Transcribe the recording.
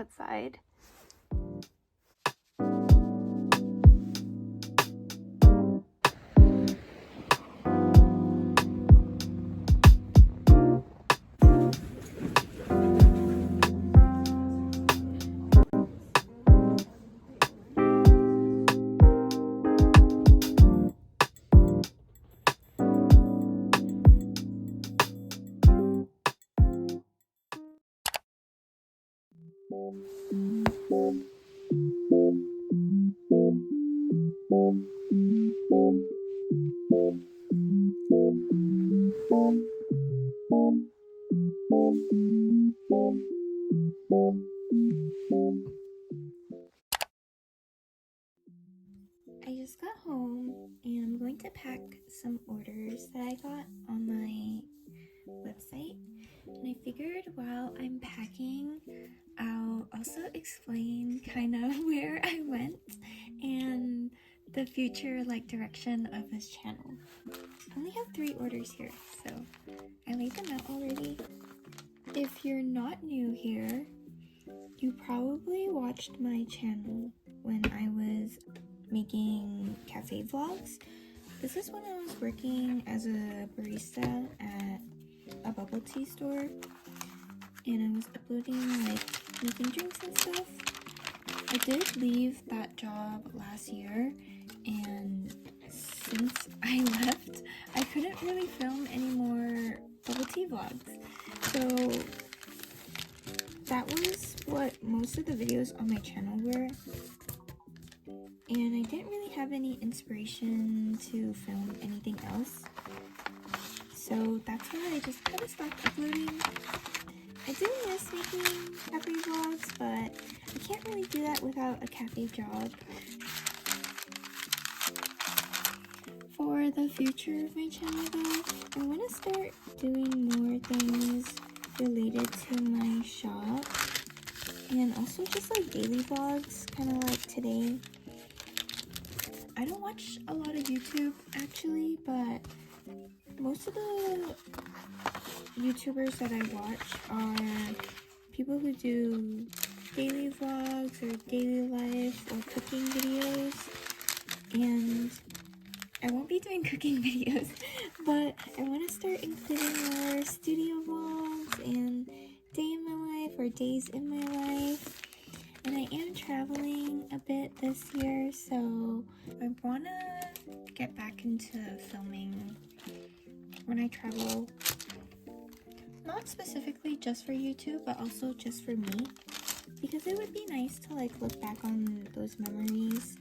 outside. I just got home and I'm going to pack some orders that I got on my website, and I figured while I'm packing I'll also explain kind of where I went and the future direction of this channel. I only have 3 orders here, so I laid them out already. If you're not new here, you probably watched my channel when I was making cafe vlogs. This is when I was working as a barista at a bubble tea store, and I was uploading making drinks and stuff. I did leave that job last year, and since I left, I couldn't really film any more bubble tea vlogs. So that was what most of the videos on my channel were, and I didn't really have any inspiration to film anything else. So that's why I just kind of stopped uploading. I do miss making cafe vlogs, but I can't really do that without a cafe job. For the future of my channel though, I want to start doing more things related to my shop, and also just daily vlogs, kind of like today. I don't watch a lot of YouTube actually, but most of the YouTubers that I watch are people who do daily vlogs or daily life or cooking videos, and I won't be doing cooking videos, but I want to start including more studio vlogs and day in my life or days in my life. And I am traveling a bit this year, so I want to get back into filming when I travel. Not specifically just for YouTube, but also just for me, because it would be nice to look back on those memories.